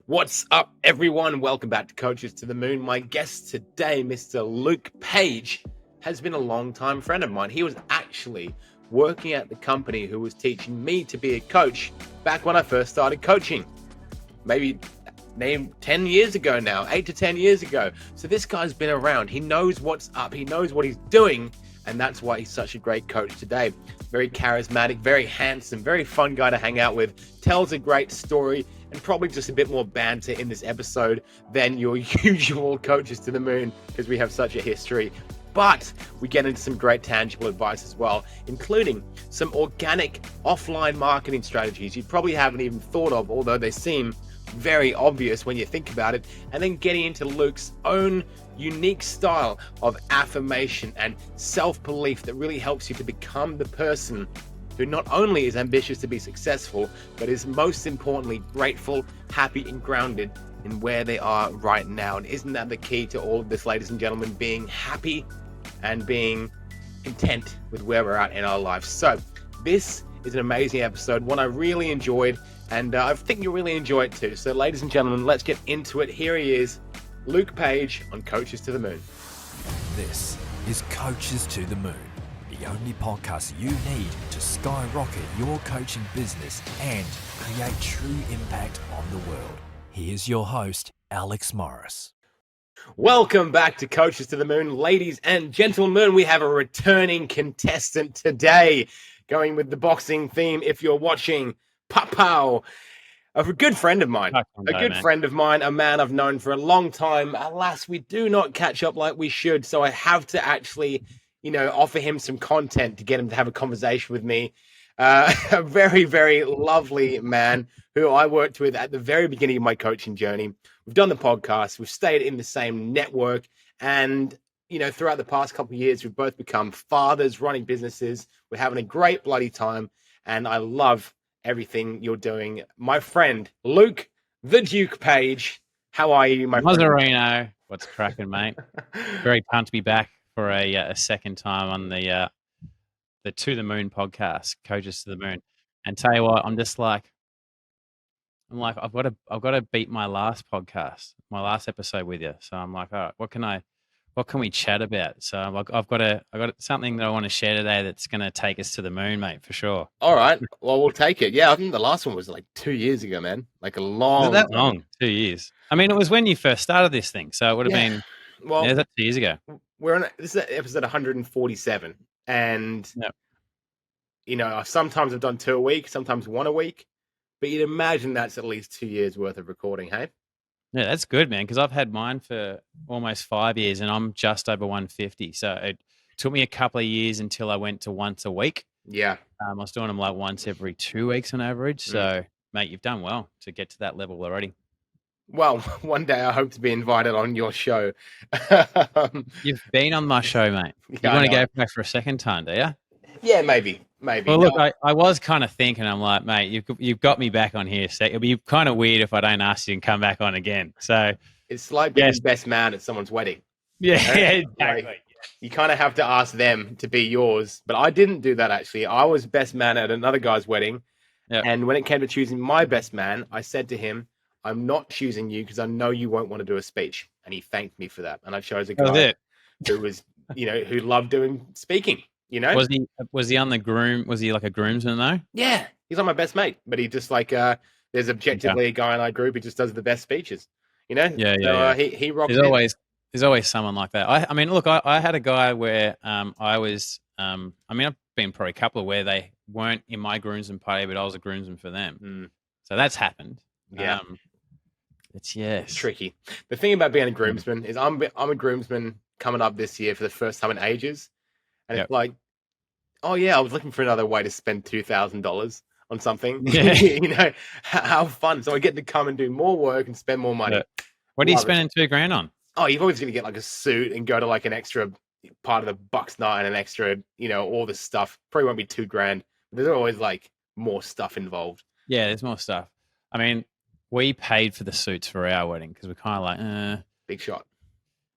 What's up, everyone? Welcome back to Coaches to the Moon. My guest today, Mr. Luke Page, has been a long-time friend of mine. He was actually working at the company who was teaching me to be a coach back when I first started coaching. Maybe 10 years ago now, 8 to 10 years ago. So this guy's been around. He knows what's up. He knows what he's doing. And that's why he's such a great coach today. Very charismatic, very handsome, very fun guy to hang out with. Tells a great story. And probably just a bit more banter in this episode than your usual Coaches to the Moon, because we have such a history. But we get into some great tangible advice as well, including some organic offline marketing strategies you probably haven't even thought of, although they seem very obvious when you think about it. And then getting into Luke's own unique style of affirmation and self-belief that really helps you to become the person who not only is ambitious to be successful, but is most importantly grateful, happy, and grounded in where they are right now. And isn't that the key to all of this, ladies and gentlemen? Being happy and being content with where we're at in our lives. So this is an amazing episode, one I really enjoyed, and I think you'll really enjoy it too. So ladies and gentlemen, let's get into it. Here he is, Luke Page on Coaches to the Moon. This is Coaches to the Moon, the only podcast you need to skyrocket your coaching business and create true impact on the world. Here's your host, Alex Morris. Welcome back to Coaches to the Moon. Ladies and gentlemen, we have a returning contestant today, going with the boxing theme. If you're watching, Pow, a good friend of mine, a man I've known for a long time. Alas, we do not catch up like we should, so I have to actually offer him some content to get him to have a conversation with me. A very, very lovely man who I worked with at the very beginning of my coaching journey. We've done the podcast. We've stayed in the same network. And, throughout the past couple of years, we've both become fathers, running businesses. We're having a great bloody time. And I love everything you're doing. My friend, Luke, the Duke Page. How are you, my friend? Mazzarino. What's cracking, mate? Very pumped to be back for a second time on the To the Moon podcast, Coaches to the Moon. And tell you what, I've got to beat my last podcast, my last episode with you. So I'm like, all right, what can we chat about? So I've got something that I want to share today that's going to take us to the moon, mate, for sure. All right, well, we'll take it. Yeah, I think the last one was like 2 years ago, man. Like a long, that long, 2 years. I mean, it was when you first started this thing, so it would have been. Well, yeah, that's 2 years ago. This is episode 147, and sometimes I've done 2 a week, sometimes 1 a week, but you'd imagine that's at least 2 years worth of recording, hey? Yeah, that's good, man, because I've had mine for almost 5 years and I'm just over 150. So it took me a couple of years until I went to once a week. Yeah. I was doing them like once every 2 weeks on average. So, mate, you've done well to get to that level already. Well, one day I hope to be invited on your show. You've been on my show, mate. You want to go back for a second time, do you? Yeah, maybe. Well, look, I was kind of thinking, I'm like, mate, you've got me back on here. So it'll be kind of weird if I don't ask you and come back on again. So it's like being best man at someone's wedding. Yeah, exactly. Like, you kind of have to ask them to be yours. But I didn't do that, actually. I was best man at another guy's wedding. Yep. And when it came to choosing my best man, I said to him, I'm not choosing you because I know you won't want to do a speech. And he thanked me for that. And I chose a guy who was, who loved doing speaking. Was he on the groom? Was he like a groomsman though? Yeah, he's not my best mate, but he just there's objectively a guy in our group who just does the best speeches. Yeah. He rocked. There's always someone like that. I mean, look, I had a guy where I've been probably a couple of where they weren't in my groomsman party, but I was a groomsman for them. So that's happened. Yeah, it's tricky. The thing about being a groomsman is I'm a groomsman coming up this year for the first time in ages. And it's like, oh yeah, I was looking for another way to spend $2,000 on something. Yeah. How fun. So I get to come and do more work and spend more money. Yeah. What are you spending $2,000 on? Oh, you're always going to get like a suit and go to like an extra part of the Bucks night and an extra, all this stuff. Probably won't be $2,000. There's always like more stuff involved. Yeah, there's more stuff. I mean, we paid for the suits for our wedding because we're kind of like, big shot.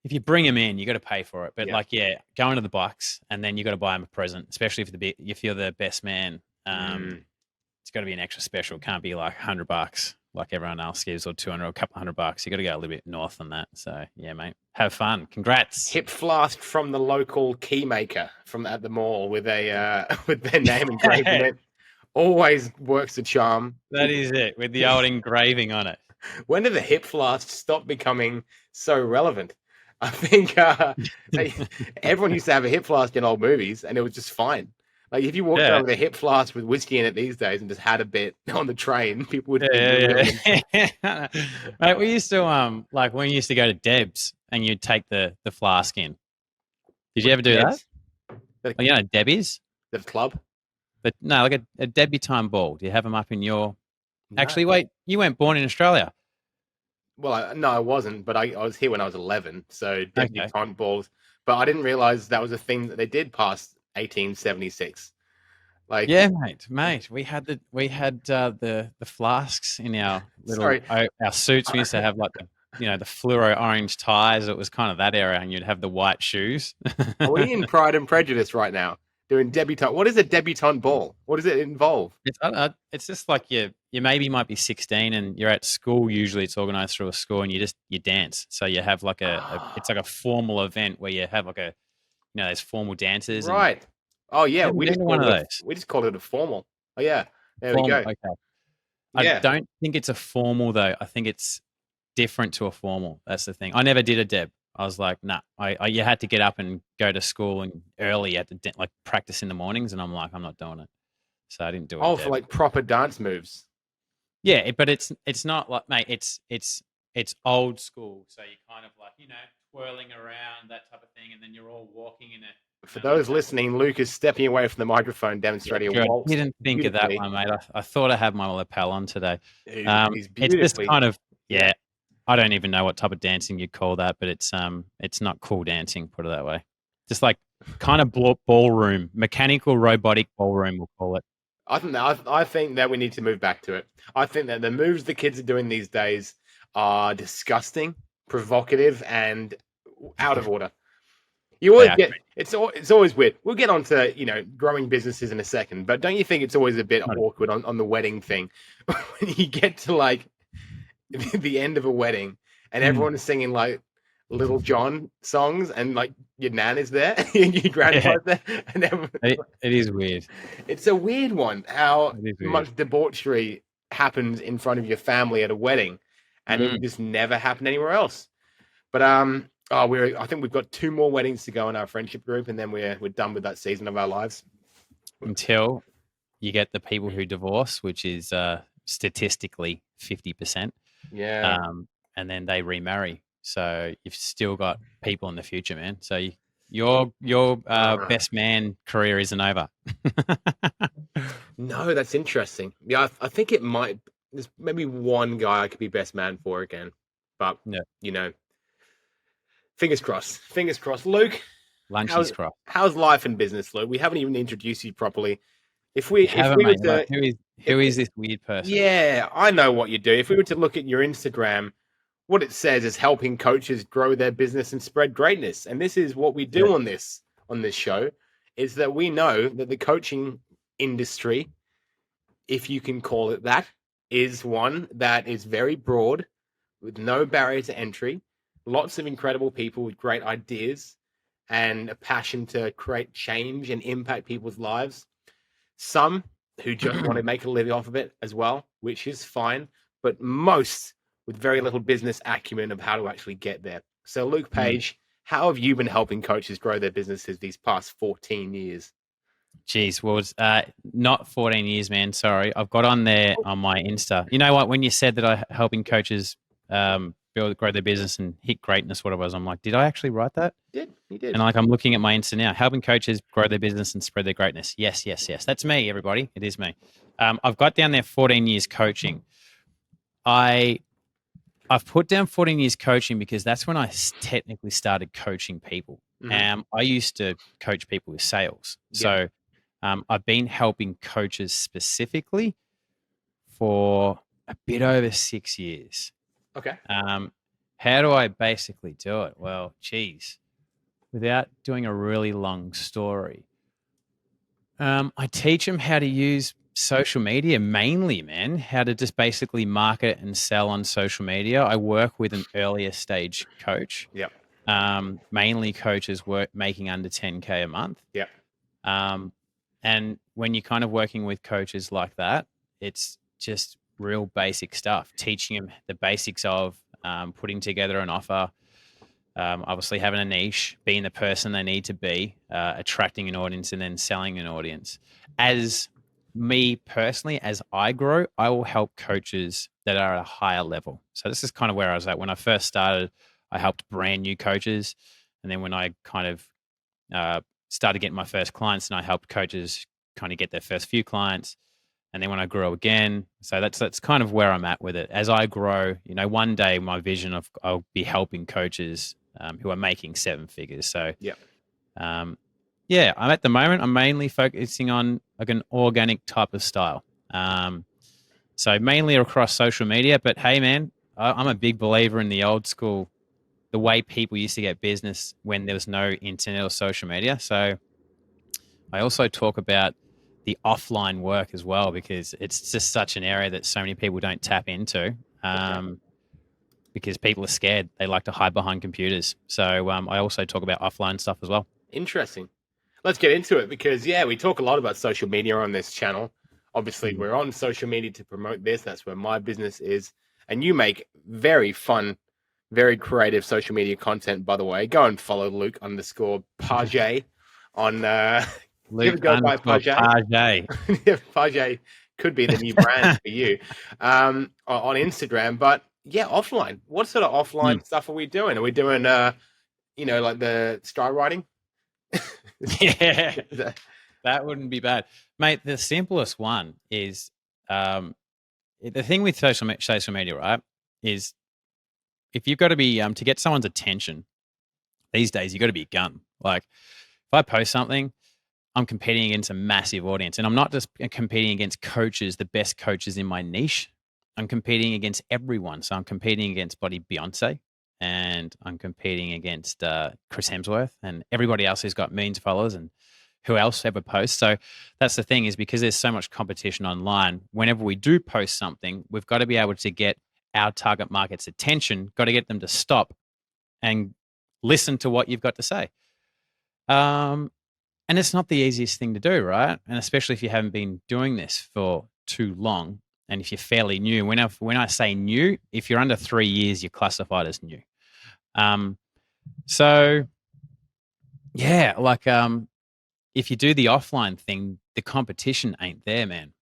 If you bring them in, you got to pay for it. But going to the Bucks and then you got to buy them a present, especially if you're the best man. It's got to be an extra special. It can't be like $100. like everyone else gives, or 200 or a couple $100. You got to go a little bit north on that. So yeah, mate, have fun. Congrats. Hip flask from the local key maker from at the mall with a with their name engraved in it. Always works a charm. That is it, with the old engraving on it. When did the hip flask stop becoming so relevant? I think everyone used to have a hip flask in old movies, and it was just fine. Like if you walked around with a hip flask with whiskey in it these days and just had a bit on the train, people would. Yeah. Mate, we used to like when you used to go to Deb's and you'd take the flask in. Did you ever do that? Like, you know, Debbie's the club. But no, like a debutante ball. Do you have them up in your? No. Actually, wait, you weren't born in Australia. Well, no, I wasn't, but I was here when I was 11, so debutante balls. But I didn't realize that was a thing that they did past 1876. Like, yeah, mate, we had the flasks in our little our suits. We used to have like the fluoro orange ties. It was kind of that era, and you'd have the white shoes. Are we in Pride and Prejudice right now? Doing debutante. What is a debutante ball? What does it involve? It's just like you maybe might be 16 and you're at school. Usually it's organized through a school and you dance. So you have like it's like a formal event where you have like there's formal dances. Right. Oh yeah. We just call it a formal. Oh yeah. There we go. Okay. I don't think it's a formal though. I think it's different to a formal. That's the thing. I never did a deb. I was like, nah, you had to get up and go to school and early at like practice in the mornings. And I'm like, I'm not doing it. So I didn't do it. Oh, for like proper dance moves. Yeah. But it's not like, mate, it's old school. So you kind of like, twirling around, that type of thing. And then you're all walking in it. For those listening, Luke is stepping away from the microphone, demonstrating a waltz. I didn't think of that one, mate. I thought I had my lapel on today. It's just kind of, yeah. I don't even know what type of dancing you'd call that, but it's not cool dancing, put it that way. Just like kind of ballroom, mechanical, robotic ballroom, we'll call it. I think that we need to move back to it. I think that the moves the kids are doing these days are disgusting, provocative, and out of order. You always it's always weird. We'll get on to growing businesses in a second, but don't you think it's always a bit awkward on the wedding thing when you get to like the end of a wedding and everyone is singing like Little John songs and like your nan is there and your grandpa's there and it is weird. It's a weird one how much debauchery happens in front of your family at a wedding and it would just never happen anywhere else. But I think we've got 2 more weddings to go in our friendship group and then we're done with that season of our lives until you get the people who divorce, which is statistically 50%. Yeah. And then they remarry. So you've still got people in the future, man. So your best man career isn't over. No, that's interesting. Yeah, I think it might. There's maybe one guy I could be best man for again, but fingers crossed. Fingers crossed. Luke, lunch is crossed. How's life and business, Luke? We haven't even introduced you properly. Who is this weird person? Yeah, I know what you do. If we were to look at your Instagram, what it says is helping coaches grow their business and spread greatness. And this is what we do on this show, is that we know that the coaching industry, if you can call it that, is one that is very broad, with no barrier to entry, lots of incredible people with great ideas and a passion to create change and impact people's lives. Some who just want to make a living off of it as well, which is fine, but most with very little business acumen of how to actually get there. So Luke Page, how have you been helping coaches grow their businesses these past 14 years? Geez, well, it's not 14 years, man. Sorry. I've got on there on my Insta. You know what? When you said that I'm helping coaches grow their business and hit greatness, what it was, I'm like, did I actually write that? You did. And like, I'm looking at my Insta now, helping coaches grow their business and spread their greatness. Yes. That's me, everybody. It is me. I've got down there 14 years coaching. I've put down 14 years coaching because that's when I technically started coaching people. I used to coach people with sales. So I've been helping coaches specifically for a bit over 6 years. Okay. How do I basically do it? Well, geez, without doing a really long story, I teach them how to use social media mainly, man. How to just basically market and sell on social media. I work with an earlier stage coach. Yeah. Mainly coaches making under 10K a month. Yeah. And when you're kind of working with coaches like that, it's just real basic stuff, teaching them the basics of putting together an offer, obviously having a niche, being the person they need to be, attracting an audience, and then selling an audience. As me personally, as I grow, I will help coaches that are at a higher level. So this is kind of where I was at when I first started. I helped brand new coaches, and then when I kind of started getting my first clients, and I helped coaches kind of get their first few clients. And then when I grow again, so that's kind of where I'm at with it. As I grow, you know, one day my vision of I'll be helping coaches who are making seven figures. So Yeah. Yeah, I'm at the moment, I'm mainly focusing on like an organic type of style. So mainly across social media, but hey, man, I'm a big believer in the old school, the way people used to get business when there was no internet or social media. So I also talk about the offline work as well, because it's just such an area that so many people don't tap into. Because people are scared. They like to hide behind computers. So I also talk about offline stuff as well. Interesting. Let's get into it because, yeah, we talk a lot about social media on this channel. Obviously, we're on social media to promote this. That's where my business is. And you make very fun, very creative social media content, by the way. Go and follow Luke_Page on... Luke go by Page? Page. Yeah, Page could be the new brand for you on Instagram. But, yeah, offline. What sort of offline stuff are we doing? Are we doing, you know, like the stride riding? Yeah, that wouldn't be bad, mate. The simplest one is the thing with social media, right? Is if you've got to be to get someone's attention these days, you've got to be a gun. Like if I post something, I'm competing against a massive audience, and I'm not just competing against coaches, the best coaches in my niche. I'm competing against everyone. So I'm competing against Beyonce. And I'm competing against Chris Hemsworth and everybody else who's got millions of followers and who else ever posts. So that's the thing, is because there's so much competition online, whenever we do post something, we've got to be able to get our target market's attention, got to get them to stop and listen to what you've got to say. And it's not the easiest thing to do, right? And especially if you haven't been doing this for too long and if you're fairly new. When I say new, if you're under 3 years, you're classified as new. So yeah, like, if you do the offline thing, the competition ain't there, man.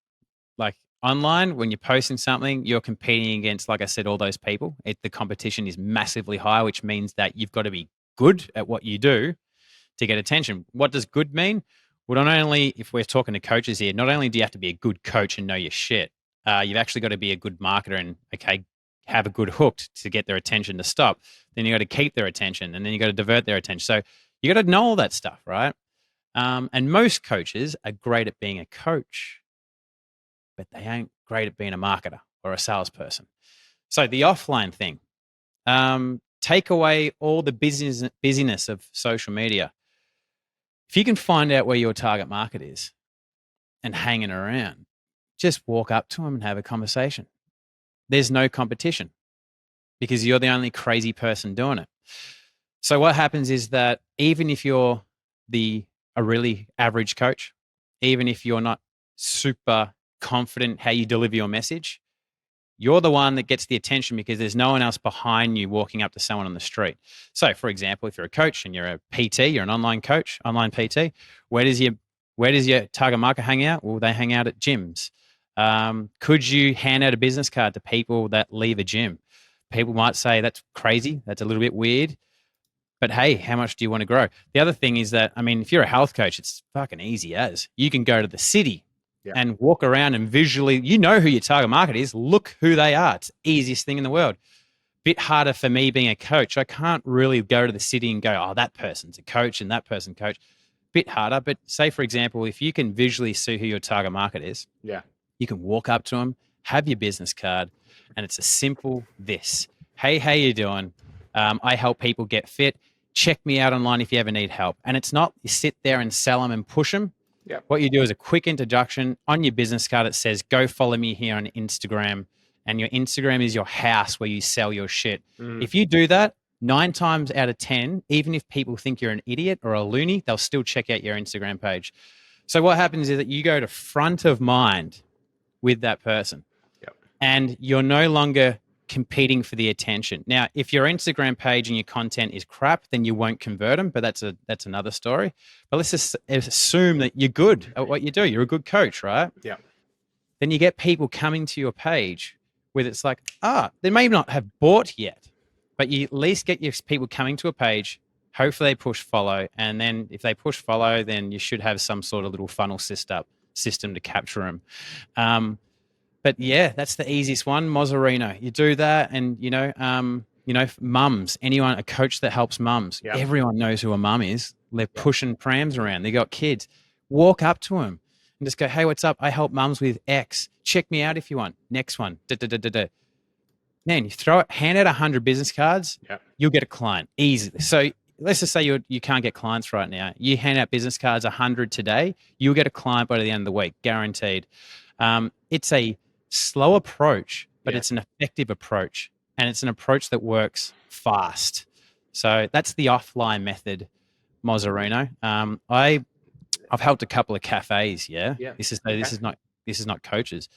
Like online, when you're posting something, you're competing against, like I said, all those people. The competition is massively high, which means that you've got to be good at what you do to get attention. What does good mean? Well, not only, if we're talking to coaches here, not only do you have to be a good coach and know your shit, you've actually got to be a good marketer and, okay, have a good hook to get their attention to stop. Then you got to keep their attention, and then you got to divert their attention. So you got to know all that stuff, right? And most coaches are great at being a coach, but they ain't great at being a marketer or a salesperson. So the offline thing, take away all the busyness of social media. If you can find out where your target market is and hanging around, just walk up to them and have a conversation. There's no competition because you're the only crazy person doing it. So what happens is that even if you're a really average coach, even if you're not super confident how you deliver your message, you're the one that gets the attention because there's no one else behind you walking up to someone on the street. So, for example, if you're a coach and you're a PT, you're an online coach, online PT, where does your target market hang out? Well, they hang out at gyms. Could you hand out a business card to people that leave a gym? People might say that's crazy. That's a little bit weird. But hey, how much do you want to grow? The other thing is that, I mean, if you're a health coach, it's fucking easy as. You can go to the city and walk around and visually, you know who your target market is. Look who they are. It's the easiest thing in the world. Bit harder for me being a coach. I can't really go to the city and go, oh, that person's a coach and that person coach. Bit harder. But say, for example, if you can visually see who your target market is, you can walk up to them, have your business card, and it's a simple this. Hey, how you doing? I help people get fit. Check me out online if you ever need help. And it's not you sit there and sell them and push them. Yep. What you do is a quick introduction on your business card. It says, go follow me here on Instagram. And your Instagram is your house where you sell your shit. If you do that, 9 times out of 10, even if people think you're an idiot or a loony, they'll still check out your Instagram page. So what happens is that you go to front of mind with that person. Yep. And you're no longer competing for the attention. Now, if your Instagram page and your content is crap, then you won't convert them, but that's another story. But let's just assume that you're good at what you do. You're a good coach, right? Yeah. Then you get people coming to your page with it's like, they may not have bought yet, but you at least get your people coming to a page. Hopefully they push follow. And then if they push follow, then you should have some sort of little funnel system to capture them. But yeah, that's the easiest one, Mozzarino. You do that, and mums, a coach that helps mums. Yep. Everyone knows who a mum is. They're pushing prams around. They got kids. Walk up to them and just go, "Hey, what's up? I help mums with X. Check me out if you want. Next one." Man, you hand out 100 business cards. Yep. You'll get a client easily. So let's just say you can't get clients right now. You hand out business cards 100 today. You'll get a client by the end of the week, guaranteed. It's a slow approach, but it's an effective approach, and it's an approach that works fast. So that's the offline method, Mozzarino. I've helped a couple of cafes. Yeah. This is not coaches.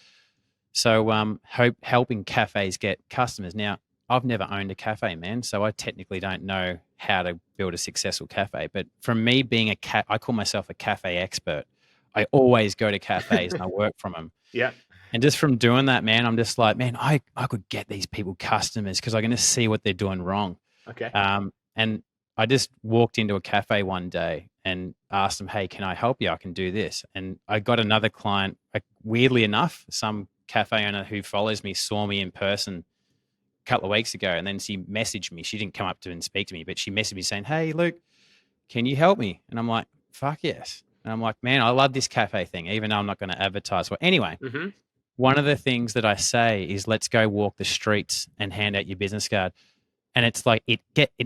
So helping cafes get customers. Now, I've never owned a cafe, man, so I technically don't know how to build a successful cafe. But from me being I call myself a cafe expert. I always go to cafes and I work from them. Yeah. And just from doing that, man, I'm just like, man, I could get these people customers because I'm going to see what they're doing wrong. Okay. And I just walked into a cafe one day and asked them, hey, can I help you? I can do this. And I got another client, weirdly enough, some cafe owner who follows me saw me in person a couple of weeks ago. And then she messaged me. She didn't come up to and speak to me, but she messaged me saying, hey, Luke, can you help me? And I'm like, fuck yes. And I'm like, man, I love this cafe thing, even though I'm not going to advertise. Well, anyway, one of the things that I say is let's go walk the streets and hand out your business card. And it's like it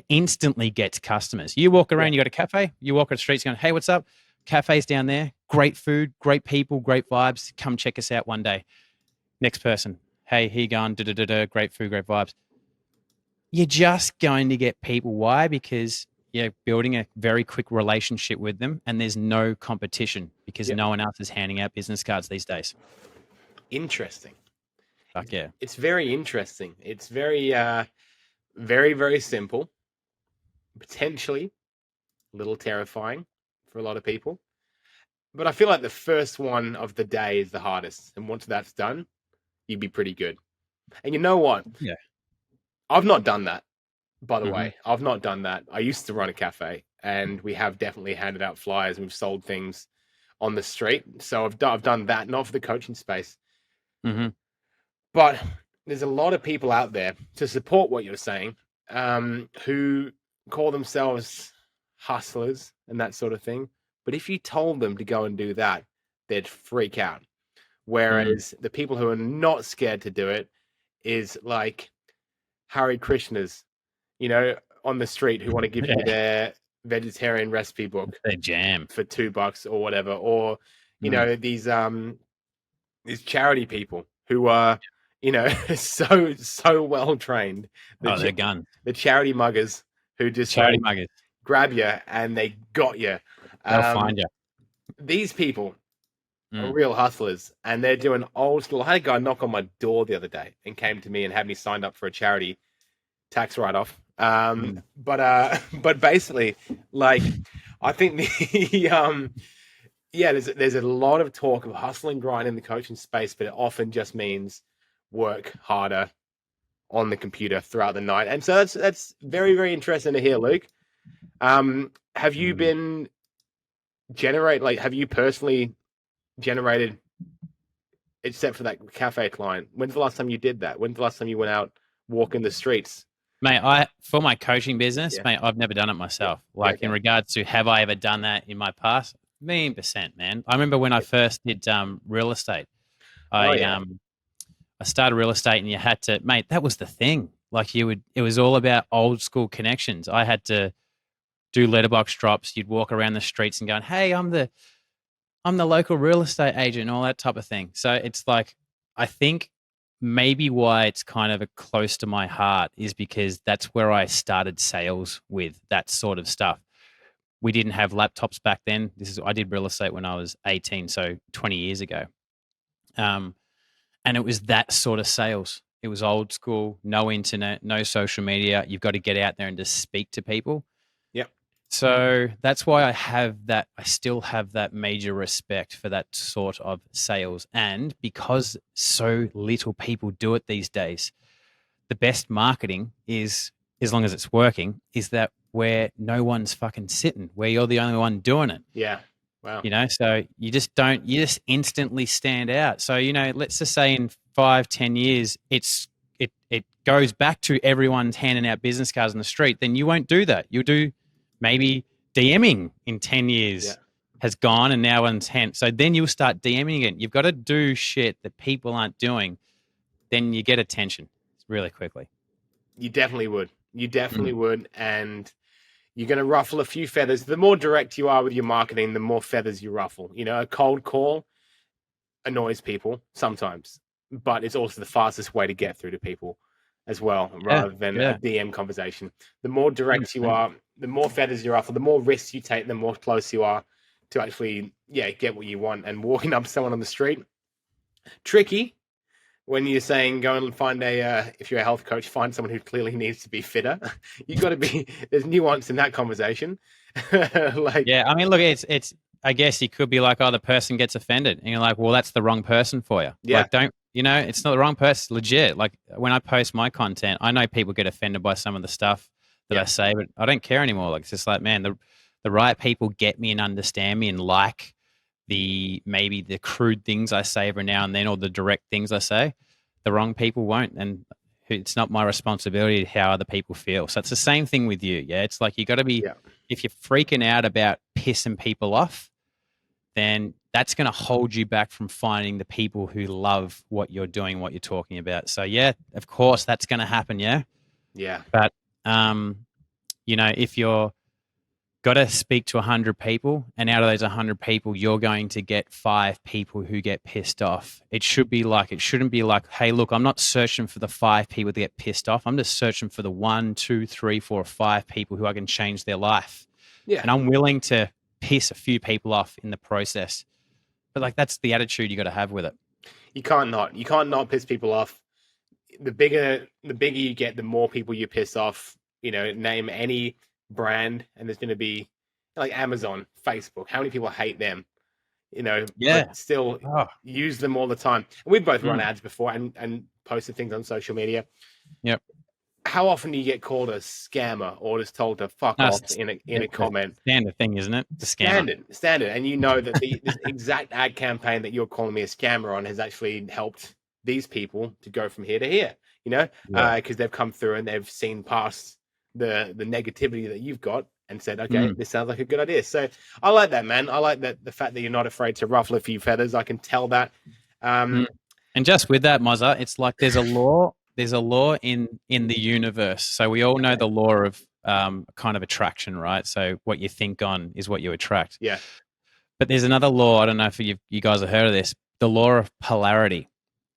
instantly gets customers. You walk around, you got a cafe, you walk on the streets going, hey, what's up? Cafe's down there, great food, great people, great vibes. Come check us out one day. Next person, hey, here you going, great food, great vibes. You're just going to get people. Why? Because you're building a very quick relationship with them and there's no competition because no one else is handing out business cards these days. Interesting. Fuck yeah. It's very interesting. It's very, very, very simple. Potentially a little terrifying for a lot of people. But I feel like the first one of the day is the hardest. And once that's done, you'd be pretty good. And you know what? Yeah. I've not done that, by the way. I've not done that. I used to run a cafe and we have definitely handed out flyers and we've sold things on the street. So I've done that, not for the coaching space. But there's a lot of people out there to support what you're saying, who call themselves hustlers and that sort of thing. But if you told them to go and do that, they'd freak out. Whereas the people who are not scared to do it is like Hare Krishnas, on the street who want to give you their vegetarian recipe book. Their jam. For $2 or whatever. Or, these charity people who are, so well trained. They're guns. The charity muggers who just muggers grab you and they got you. They'll find you. These people are real hustlers and they're doing old school. I had a guy knock on my door the other day and came to me and had me signed up for a charity tax write-off. But basically, like, I think there's a lot of talk of hustle and grind in the coaching space, but it often just means work harder on the computer throughout the night. And so that's very, very interesting to hear, Luke. Have you been have you personally generated, except for that cafe client? When's the last time you did that? When's the last time you went out walking the streets? Mate, for my coaching business, mate, I've never done it myself. In regards to have I ever done that in my past? 1,000,000%, man. I remember when I first did real estate. I started real estate and you had to, mate, that was the thing. Like it was all about old school connections. I had to do letterbox drops. You'd walk around the streets and going, hey, I'm the I'm the local real estate agent and all that type of thing. So it's like, I think maybe why it's kind of close to my heart is because that's where I started sales with that sort of stuff. We didn't have laptops back then. I did real estate when I was 18, so 20 years ago. And it was that sort of sales. It was old school, no internet, no social media. You've got to get out there and just speak to people. Yep. So that's why I still have that major respect for that sort of sales. And because so little people do it these days, the best marketing is, as long as it's working, is that where no one's fucking sitting, where you're the only one doing it. Yeah. Wow. So you just instantly stand out. So, let's just say in 5-10 years, it goes back to everyone's handing out business cards on the street. Then you won't do that. You'll do maybe DMing in 10 years has gone and now one's hand. So then you'll start DMing again. You've got to do shit that people aren't doing. Then you get attention really quickly. You definitely would. You definitely would. And you're going to ruffle a few feathers. The more direct you are with your marketing, the more feathers you ruffle. A cold call annoys people sometimes, but it's also the fastest way to get through to people as well, rather than a DM conversation. The more direct you are, the more feathers you ruffle, the more risks you take, the more close you are to actually, get what you want. And walking up to someone on the street, tricky. When you're saying go and find if you're a health coach, find someone who clearly needs to be fitter. You've got to there's nuance in that conversation. I mean, look, it's, I guess you could be like, oh, the person gets offended. And you're like, well, that's the wrong person for you. Yeah. Like, it's not the wrong person, legit. Like when I post my content, I know people get offended by some of the stuff that I say, but I don't care anymore. Like, it's just like, man, the right people get me and understand me and like maybe the crude things I say every now and then, or the direct things I say. The wrong people won't, and it's not my responsibility how other people feel. So it's the same thing with you. Yeah, it's like you got to be. If you're freaking out about pissing people off, then that's going to hold you back from finding the people who love what you're doing, what you're talking about. So of course that's going to happen. Yeah. But if you're got to speak to 100 people, and out of those 100 people, you're going to get 5 people who get pissed off. It shouldn't be like, hey, look, I'm not searching for the 5 people that get pissed off. I'm just searching for the 1, 2, 3, 4, 5 people who I can change their life. Yeah. And I'm willing to piss a few people off in the process. But that's the attitude you got to have with it. You can't not piss people off. The bigger you get, the more people you piss off. Name any brand, and there's going to be like Amazon, Facebook. How many people hate them? But still use them all the time. And we've both run ads before and posted things on social media. Yep. How often do you get called a scammer or just told to fuck off in a comment? Standard thing, isn't it? The scammer. Standard. And that this exact ad campaign that you're calling me a scammer on has actually helped these people to go from here to here. Because they've come through and they've seen past the negativity that you've got and said, okay, this sounds like a good idea. So I like that, man. I like that the fact that you're not afraid to ruffle a few feathers. I can tell that. And just with that, Mozza, it's like there's a law in the universe. So we all know the law of kind of attraction, right? So what you think on is what you attract. Yeah. But there's another law. I don't know if you guys have heard of this, the law of polarity.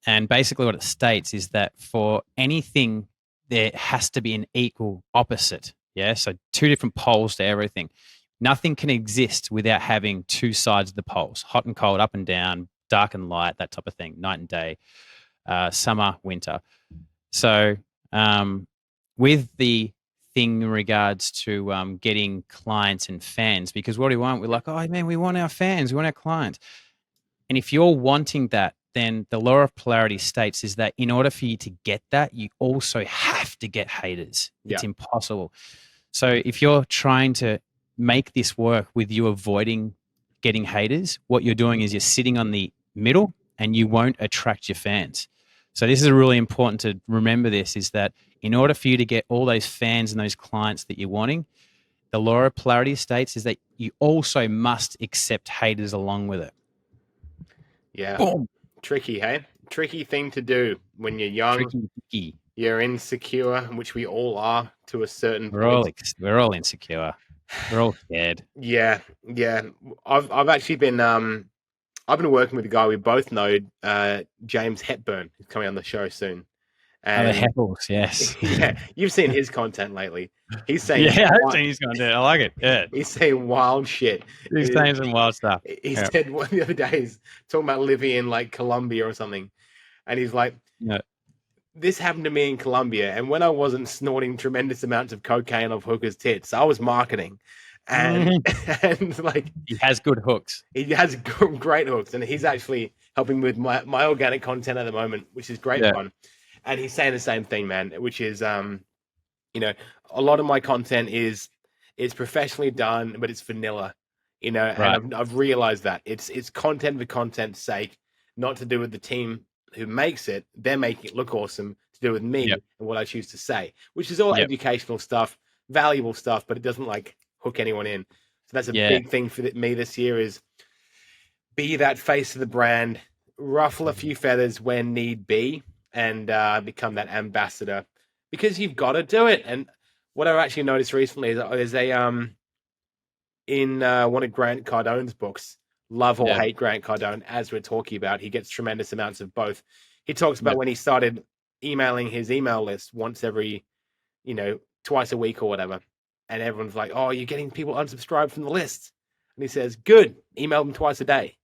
And basically what it states is that for anything, there has to be an equal opposite. Yeah. So 2 different poles to everything. Nothing can exist without having 2 sides of the poles, hot and cold, up and down, dark and light, that type of thing, night and day, summer, winter. So with the thing in regards to getting clients and fans, because what do we want? We're like, oh, man, we want our fans, we want our clients. And if you're wanting that, then the law of polarity states is that in order for you to get that, you also have to get haters. It's impossible. So if you're trying to make this work with you avoiding getting haters, what you're doing is you're sitting on the middle and you won't attract your fans. So this is really important to remember this, is that in order for you to get all those fans and those clients that you're wanting, the law of polarity states is that you also must accept haters along with it. Yeah. Boom. Tricky, hey? Tricky thing to do when you're young. Tricky. You're insecure, which we all are to a certain point. We're all insecure. We're all scared. Yeah. I've actually been I've been working with a guy we both know, James Hepburn, who's coming on the show soon. Oh, the And heckles, yes. yeah, you've seen his content lately. He's saying Yeah, I've seen his content. I like it. Yeah. he's saying wild shit. He's saying some wild stuff. He Yeah. said one the other day, he's talking about living in like Colombia or something, and he's like, Yeah. this happened to me in Colombia, and when I wasn't snorting tremendous amounts of cocaine off hookers' tits, I was marketing, and and like He has good hooks. he has great hooks, and he's actually helping with my organic content at the moment, which is great Yeah. fun. And he's saying the same thing, man, which is you know, a lot of my content is professionally done, but it's vanilla, you know, Right. and I've realized that it's content for content's sake, not to do with the team who makes it. They're making it look awesome, to do with me Yep. and what I choose to say, which is all Yep. educational stuff, valuable stuff, but it doesn't like hook anyone in. So that's a Yeah. big thing for me this year is be that face of the brand, ruffle a few feathers when need be, and become that ambassador, because you've got to do it. And what I've actually noticed recently is there's a in one of Grant Cardone's books, Love or Yeah. Hate Grant Cardone, as we're talking about, he gets tremendous amounts of both. He talks about Yep. when he started emailing his email list once every, twice a week or whatever, and everyone's like, "Oh, you're getting people unsubscribed from the list," and he says, "Good, email them twice a day,"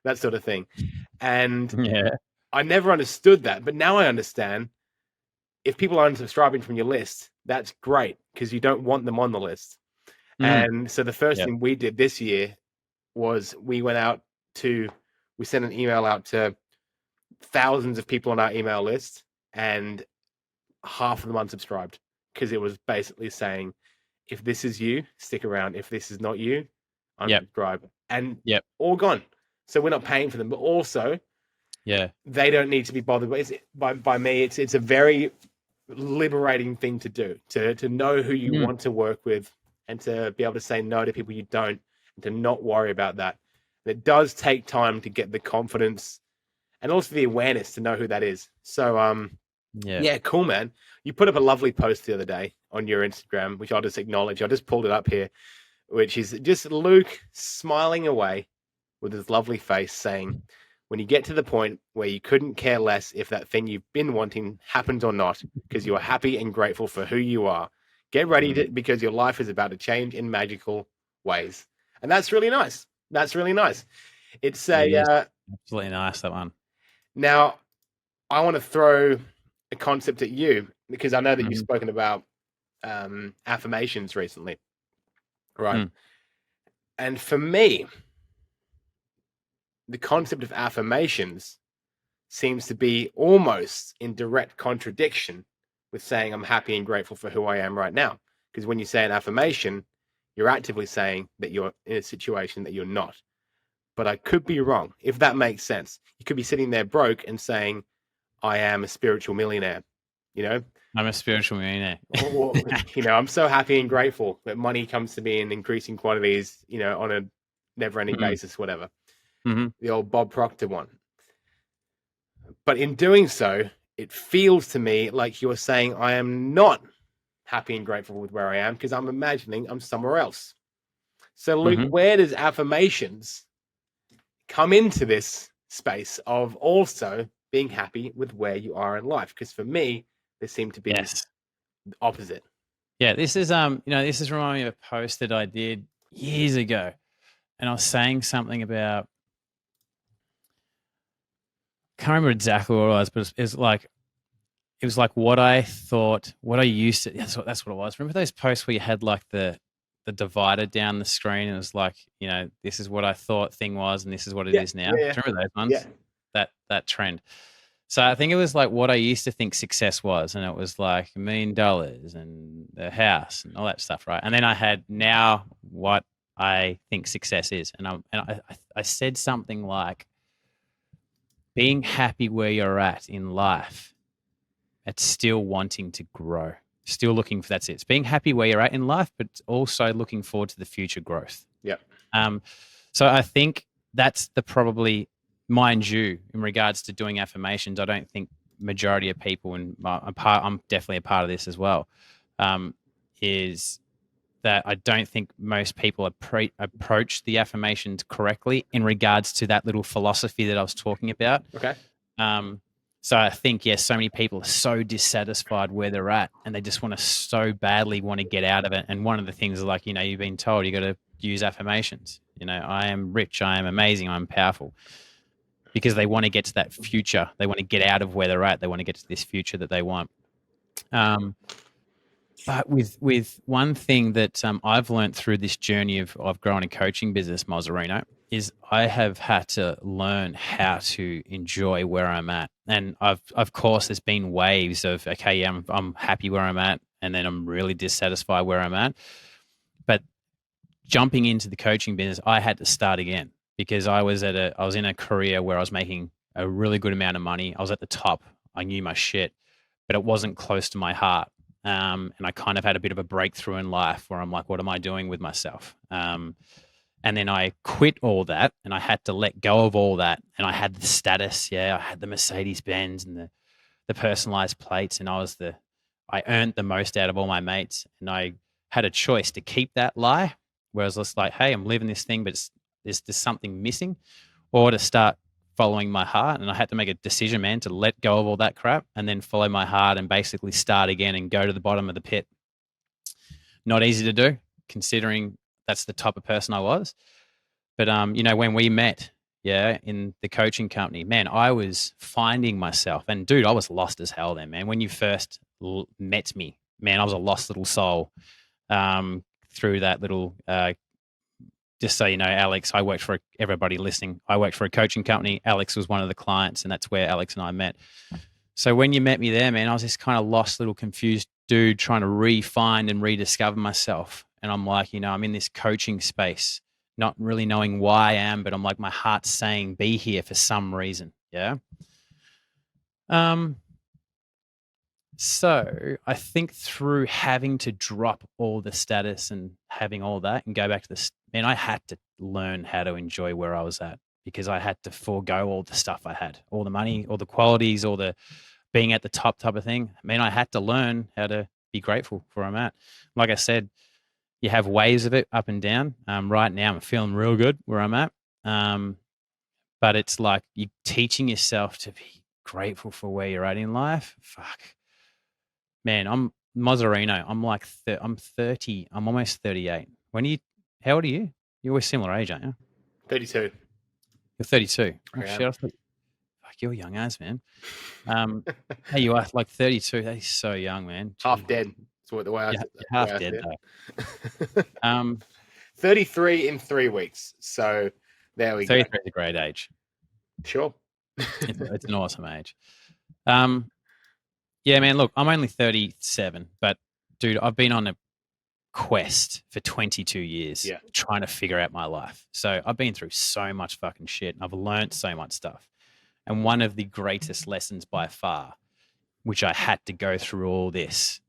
that sort of thing. And Yeah. I never understood that, but now I understand. If people are unsubscribing from your list, that's great, because you don't want them on the list. And so the first Yep. thing we did this year was we sent an email out to thousands of people on our email list, and half of them unsubscribed, because it was basically saying, if this is you, stick around. If this is not you, Yep. unsubscribe. And Yep. all gone. So we're not paying for them, but also Yeah. they don't need to be bothered by me. It's a very liberating thing to do, to know who you want to work with, and to be able to say no to people you don't, and to not worry about that. And it does take time to get the confidence and also the awareness to know who that is. So yeah, cool, man. You put up a lovely post the other day on your Instagram, which I'll just acknowledge. I just pulled it up here, which is just Luke smiling away with his lovely face, saying, when you get to the point where you couldn't care less if that thing you've been wanting happens or not, because you are happy and grateful for who you are, get ready because your life is about to change in magical ways. And that's really nice. That's really nice. It's absolutely nice, that one. Now, I want to throw a concept at you, because I know that you've spoken about affirmations recently, right? And for me, the concept of affirmations seems to be almost in direct contradiction with saying I'm happy and grateful for who I am right now. Because when you say an affirmation, you're actively saying that you're in a situation that you're not. But I could be wrong, if that makes sense. You could be sitting there broke and saying, I am a spiritual millionaire, I'm a spiritual millionaire. Or, I'm so happy and grateful that money comes to me in increasing quantities, on a never-ending basis, whatever. The old Bob Proctor one. But in doing so, it feels to me like you're saying I am not happy and grateful with where I am, because I'm imagining I'm somewhere else. So, Luke, where does affirmations come into this space of also being happy with where you are in life? Because for me, they seem to be the opposite. Yeah, this is this is reminding me of a post that I did years ago, and I was saying something about, I can't remember exactly what it was, but it was like what I thought, what I used to. That's what it was. Remember those posts where you had like the divider down the screen, and it was like, this is what I thought thing was, and this is what it is now. Do you remember those ones? Yeah. That trend. So I think it was like what I used to think success was, and it was like $1 million and the house and all that stuff, right? And then I had now what I think success is, and I said something like, being happy where you're at in life, it's still wanting to grow, still looking for, that's it. It's being happy where you're at in life, but also looking forward to the future growth. Yeah. So I think that's probably, mind you, in regards to doing affirmations, I don't think majority of people, and I'm definitely a part of this as well, is that I don't think most people approach the affirmations correctly in regards to that little philosophy that I was talking about. Okay. So I think, yes, so many people are so dissatisfied where they're at, and they just want to so badly want to get out of it. And one of the things, like, you've been told you got to use affirmations. I am rich, I am amazing, I'm powerful, because they want to get to that future. They want to get out of where they're at. They want to get to this future that they want. But with one thing that I've learned through this journey of growing a coaching business, Mazzarino, is I have had to learn how to enjoy where I'm at. And of course, there's been waves of, okay, yeah, I'm happy where I'm at, and then I'm really dissatisfied where I'm at. But jumping into the coaching business, I had to start again, because I was in a career where I was making a really good amount of money. I was at the top. I knew my shit, but it wasn't close to my heart. And I kind of had a bit of a breakthrough in life where I'm like, what am I doing with myself? And then I quit all that, and I had to let go of all that. And I had the status. Yeah, I had the Mercedes Benz and the personalized plates, and I earned the most out of all my mates. And I had a choice to keep that lie, where I was just like, hey, I'm living this thing, but there's something missing, or to start following my heart. And I had to make a decision, man, to let go of all that crap and then follow my heart and basically start again and go to the bottom of the pit. Not easy to do, considering that's the type of person I was. But when we met, in the coaching company, man, I was finding myself. And dude, I was lost as hell then, man. When you first met me, man, I was a lost little soul. Through that little just so you know, Alex, everybody listening, I worked for a coaching company. Alex was one of the clients, and that's where Alex and I met. So when you met me there, man, I was this kind of lost little confused dude trying to re-find and rediscover myself. And I'm like, I'm in this coaching space, not really knowing why I am, but I'm like, my heart's saying be here for some reason. Yeah. So I think through having to drop all the status and having all that and go back to this, man, I had to learn how to enjoy where I was at, because I had to forego all the stuff I had, all the money, all the qualities, all the being at the top type of thing. I mean, I had to learn how to be grateful for where I'm at. Like I said, you have waves of it up and down. Right now I'm feeling real good where I'm at. But it's like you teaching yourself to be grateful for where you're at in life. Fuck. Man, I'm Mazzarino. I'm 30. I'm almost 38. How old are you? You're a similar age, aren't you? 32. You're 32. Oh, Yeah. shit. I thought, fuck, you're young as, man. Hey, you are like 32. That is so young, man. Half dead. That's what the way You're half dead, though. 33 in 3 weeks. So there we go. 33 is a great age. Sure. It's an awesome age. Yeah, man, look, I'm only 37, but dude, I've been on a quest for 22 years trying to figure out my life. So I've been through so much fucking shit, and I've learned so much stuff. And one of the greatest lessons by far, which I had to go through all this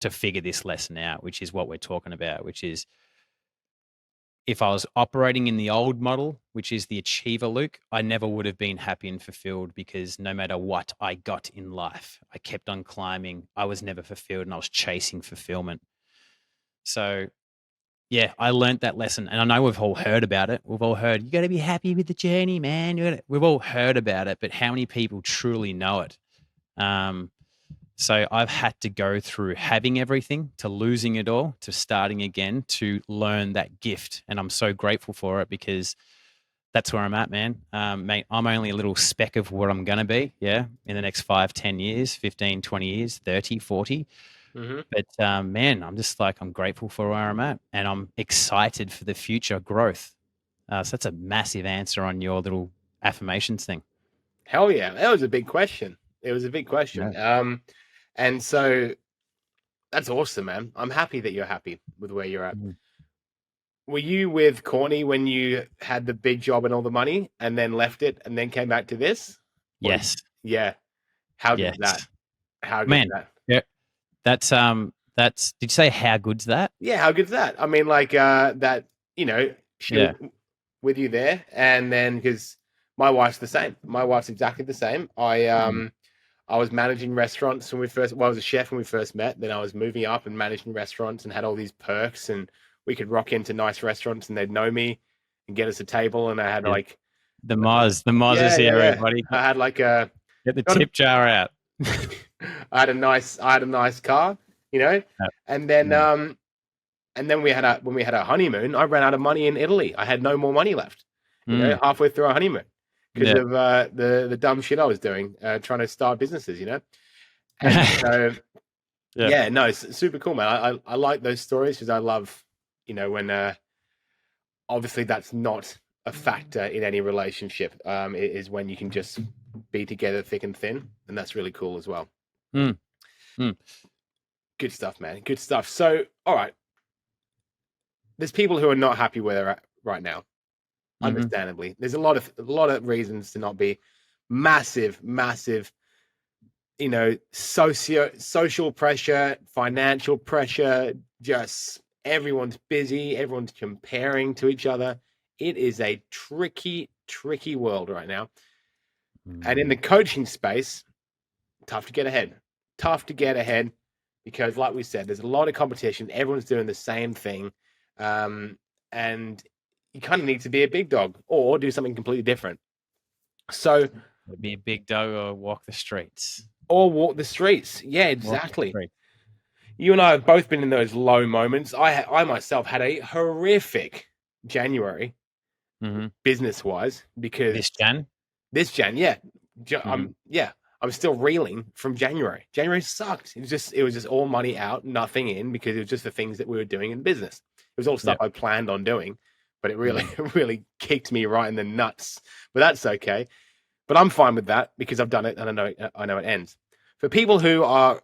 to figure this lesson out, which is what we're talking about, which is, if I was operating in the old model, which is the achiever, Luke, I never would have been happy and fulfilled, because no matter what I got in life, I kept on climbing. I was never fulfilled, and I was chasing fulfillment. So, yeah, I learned that lesson. And I know we've all heard about it. We've all heard, you got to be happy with the journey, man. We've all heard about it, but how many people truly know it? So I've had to go through having everything to losing it all to starting again to learn that gift. And I'm so grateful for it, because that's where I'm at, man. Mate, I'm only a little speck of what I'm going to be, in the next 5, 10 years, 15, 20 years, 30, 40. Mm-hmm. But, man, I'm just like, I'm grateful for where I'm at, and I'm excited for the future growth. So that's a massive answer on your little affirmations thing. Hell yeah. That was a big question. It was a big question. Yeah. And so that's awesome, man. I'm happy that you're happy with where you're at. Mm-hmm. Were you with Corny when you had the big job and all the money, and then left it and then came back to this? Yes. Yeah. How good is that? How good is that? Yeah. That's did you say how good's that? Yeah, how good's that? I mean, like that, she was with you there, and then because my wife's the same. My wife's exactly the same. I was managing restaurants when we first. Well, I was a chef when we first met. Then I was moving up and managing restaurants and had all these perks. And we could rock into nice restaurants and they'd know me and get us a table. And I had like the Moz is here, yeah. everybody. I had like a Get the tip jar out. I had a nice car, you know, and then when we had our honeymoon, I ran out of money in Italy. I had no more money left, you know, halfway through our honeymoon because of the dumb shit I was doing, trying to start businesses, you know. And so, no, it's super cool, man. I like those stories because I love, you know, when obviously that's not a factor in any relationship. It is when you can just be together thick and thin, and that's really cool as well. Good stuff, man. Good stuff. So, all right, there's people who are not happy where they're at right now. Understandably, there's a lot of reasons to not be. Massive, you know, social pressure, financial pressure. Just everyone's busy. Everyone's comparing to each other. It is a tricky world right now. And in the coaching space, tough to get ahead because, like we said, there's a lot of competition. Everyone's doing the same thing. And you kind of need to be a big dog or do something completely different. So be a big dog or walk the streets. Yeah, exactly. You and I have both been in those low moments. I myself had a horrific January business-wise because this Jan, yeah. I'm still reeling from January. January sucked. It was just all money out, nothing in, because it was just the things that we were doing in business. It was all stuff I planned on doing, but it really kicked me right in the nuts. But that's okay. But I'm fine with that because I've done it and I know it ends. For people who are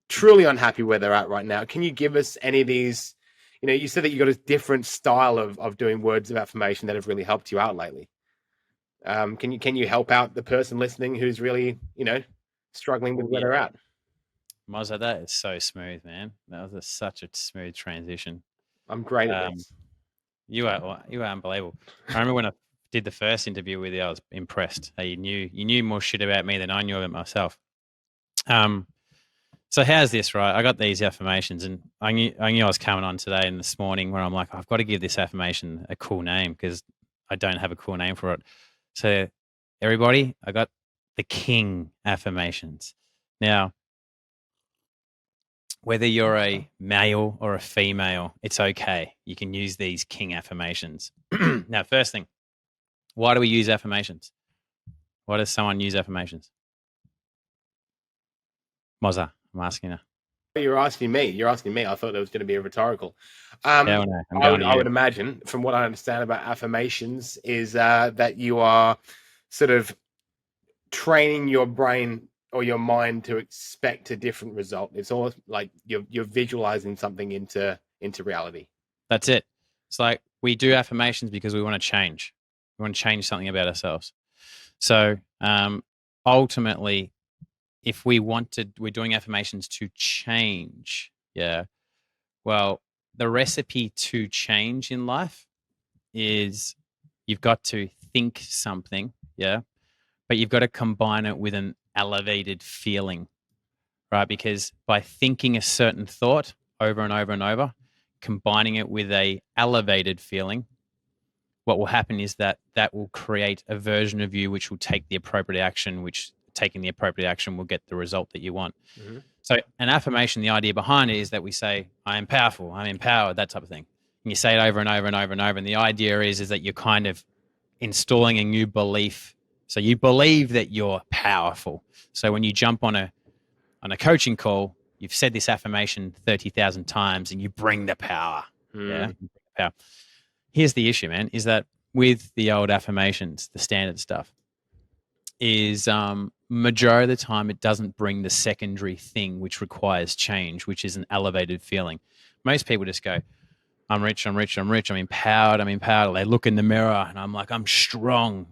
truly unhappy where they're at right now, can you give us any of these? You know, you said that you got a different style of doing words of affirmation that have really helped you out lately. Can you help out the person listening who's really, you know, struggling with where they're at? Moza, that is so smooth, man. That was such a smooth transition. I'm great at this. You are unbelievable. I remember when I did the first interview with you, I was impressed. You knew more shit about me than I knew about myself. So how's this, right? I got these affirmations, and I knew I was coming on today and this morning where I'm like, I've got to give this affirmation a cool name because I don't have a cool name for it. So everybody, I got the King affirmations. Now, whether you're a male or a female, it's okay. You can use these King affirmations. Now, first thing, why do we use affirmations? Why does someone use affirmations? Moza, I'm asking you. You're asking me. I thought there was going to be a rhetorical. I would imagine, from what I understand about affirmations, is that you are sort of training your brain or your mind to expect a different result. It's almost like you're visualizing something into reality. That's it. It's like we do affirmations because we want to change. We want to change something about ourselves. So ultimately, if we're doing affirmations to change. Yeah. Well, the recipe to change in life is you've got to think something. Yeah. But you've got to combine it with an elevated feeling, right? Because by thinking a certain thought over and over and over, combining it with a elevated feeling, what will happen is that will create a version of you which will take the appropriate action, which taking the appropriate action will get the result that you want. So an affirmation, the idea behind it is that we say, I am powerful, I'm empowered, that type of thing. And you say it over and over and over and over. And the idea is that you're kind of installing a new belief. So you believe that you're powerful. So when you jump on a coaching call, you've said this affirmation 30,000 times and you bring the power. Yeah. Power. Here's the issue, man, is that with the old affirmations, the standard stuff, is majority of the time it doesn't bring the secondary thing which requires change, which is an elevated feeling. Most people just go, I'm rich, I'm empowered. They look in the mirror and I'm like, I'm strong.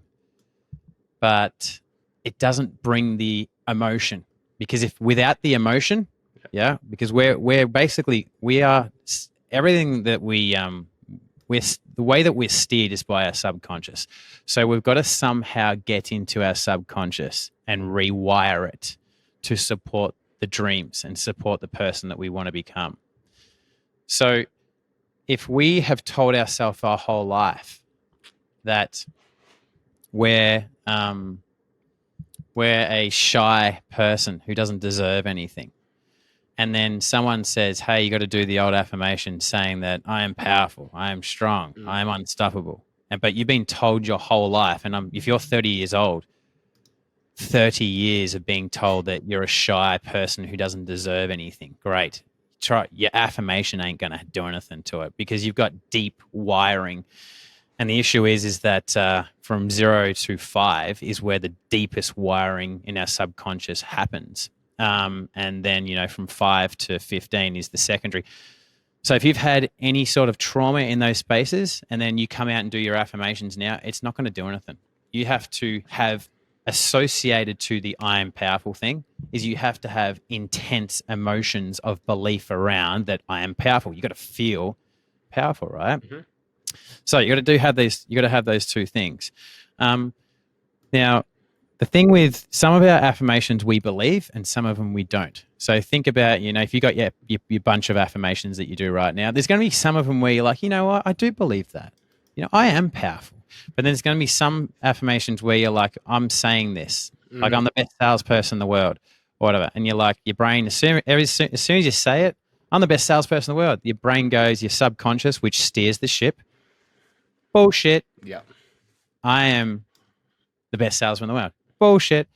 But it doesn't bring the emotion, because if without the emotion, because we're basically, we are everything that we the way that we're steered is by our subconscious. So we've got to somehow get into our subconscious and rewire it to support the dreams and support the person that we want to become. So if we have told ourselves our whole life that we're a shy person who doesn't deserve anything, and then someone says, hey, you got to do the old affirmation saying that I am powerful, I am strong, I am unstoppable. But you've been told your whole life, and if you're 30 years old, 30 years of being told that you're a shy person who doesn't deserve anything. Great. Your affirmation ain't going to do anything to it because you've got deep wiring. And the issue is that from 0 to 5 is where the deepest wiring in our subconscious happens. And then, from 5 to 15 is the secondary. So if you've had any sort of trauma in those spaces and then you come out and do your affirmations now, it's not going to do anything. You have to have associated to the I am powerful thing is you have to have intense emotions of belief around that I am powerful. You got to feel powerful, right? Mm-hmm. So you got to have those two things. Now, the thing with some of our affirmations we believe and some of them we don't. So think about, if you got your bunch of affirmations that you do right now, there's going to be some of them where you're like, you know what, I do believe that. I am powerful. But then there's going to be some affirmations where you're like, I'm saying this, like I'm the best salesperson in the world or whatever. And you're like, your brain, as soon as you say it, I'm the best salesperson in the world, your brain goes, your subconscious, which steers the ship. Bullshit. Yeah. I am the best salesman in the world. Bullshit.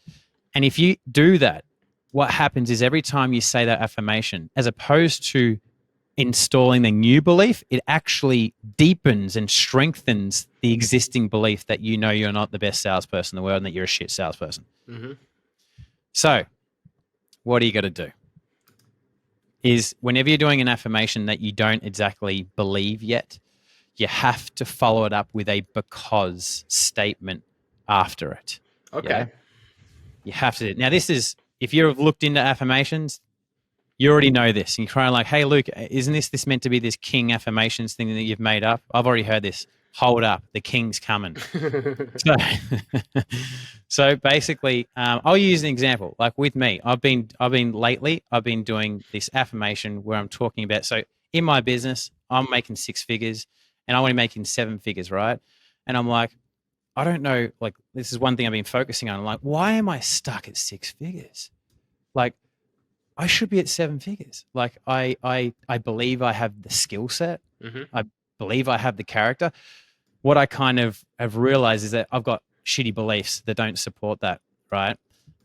And if you do that, what happens is every time you say that affirmation, as opposed to installing the new belief, it actually deepens and strengthens the existing belief that you're not the best salesperson in the world and that you're a shit salesperson. Mm-hmm. So what do you got to do? Is whenever you're doing an affirmation that you don't exactly believe yet, you have to follow it up with a because statement after it. Okay. Yeah? You have to. Now, this is, if you've looked into affirmations, you already know this. And you're kind of like, hey, Luke, isn't this meant to be this king affirmations thing that you've made up? I've already heard this. Hold up. The king's coming. So basically, I'll use an example. Like with me, I've been doing this affirmation where I'm talking about, so in my business, I'm making 6 figures and I'm only making 7 figures, right? And I'm like, I don't know, like this is one thing I've been focusing on. I'm like, why am I stuck at 6 figures? Like, I should be at 7 figures. Like I believe I have the skill set. Mm-hmm. I believe I have the character. What I kind of have realized is that I've got shitty beliefs that don't support that, right?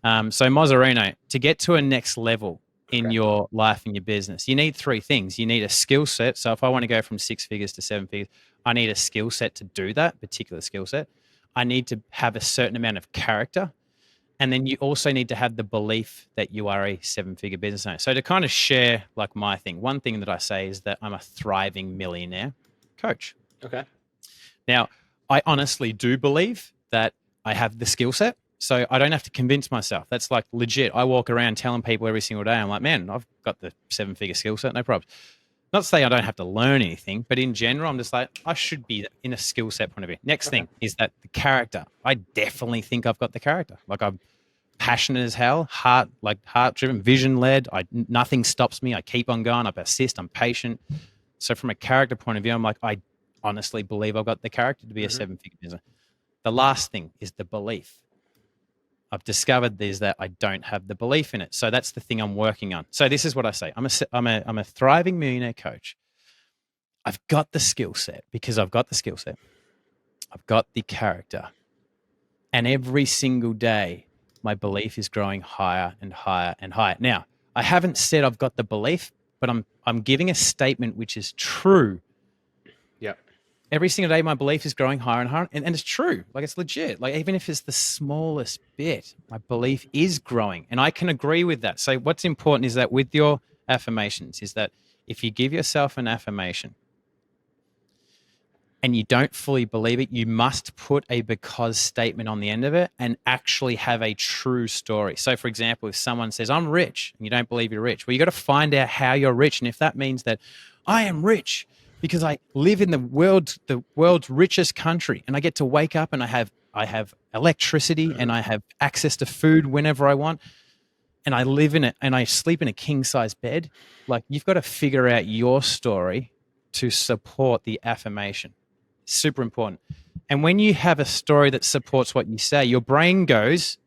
So Mozzarino, to get to a next level in your life and your business, you need 3 things. You need a skill set. So if I want to go from 6 figures to 7 figures, I need a skill set to do that particular skill set. I need to have a certain amount of character. And then you also need to have the belief that you are a 7-figure business owner. So to kind of share like my thing, one thing that I say is that I'm a thriving millionaire coach. Okay. Now, I honestly do believe that I have the skill set. So I don't have to convince myself. That's like legit. I walk around telling people every single day, I'm like, man, I've got the 7-figure skill set, no problems. Not to say I don't have to learn anything, but in general, I'm just like, I should be in a skill set point of view. Next thing is that the character. I definitely think I've got the character. Like I'm passionate as hell, heart-driven, vision-led. Nothing stops me. I keep on going. I persist. I'm patient. So from a character point of view, I'm like, I honestly believe I've got the character to be a 7-figure business. The last thing is the belief. I've discovered is that I don't have the belief in it. So that's the thing I'm working on. So this is what I say. I'm a thriving millionaire coach. I've got the skill set because I've got the skill set. I've got the character. And every single day, my belief is growing higher and higher and higher. Now, I haven't said I've got the belief, but I'm giving a statement which is true. Yeah. Every single day, my belief is growing higher and higher, and it's true. Like it's legit. Like even if it's the smallest bit, my belief is growing, and I can agree with that. So what's important is that with your affirmations is that if you give yourself an affirmation and you don't fully believe it, you must put a because statement on the end of it and actually have a true story. So for example, if someone says, I'm rich, and you don't believe you're rich, well, you got to find out how you're rich. And if that means that I am rich because I live in the world's richest country, and I get to wake up and I have electricity and I have access to food whenever I want, and I live in it and I sleep in a king size bed. Like, you've got to figure out your story to support the affirmation. Super important. And when you have a story that supports what you say, your brain goes,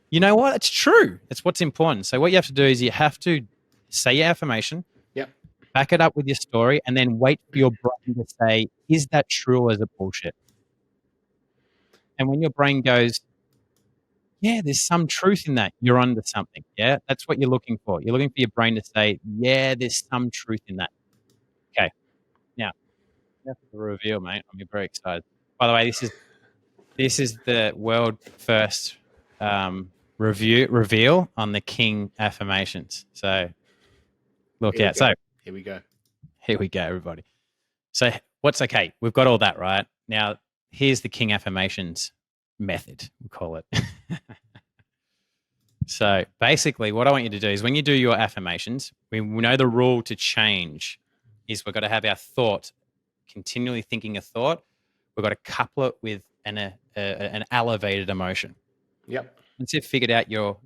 you know what? It's true. It's what's important. So what you have to do is you have to say your affirmation, Yep. back it up with your story, and then wait for your brain to say, is that true or is it bullshit? And when your brain goes, yeah, there's some truth in that, you're onto something. Yeah, that's what you're looking for. You're looking for your brain to say, yeah, there's some truth in that. Okay. Now, that's the reveal, mate. I'm very excited. By the way, this is the world first reveal on the King affirmations. So look out. So here we go. Here we go, everybody. So what's okay? We've got all that right. Now, here's the King affirmations method, we call it. So basically, what I want you to do is when you do your affirmations, we know the rule to change is we've got to have our thought, continually thinking a thought. We've got to couple it with an elevated emotion. Yep. Once you've figured out your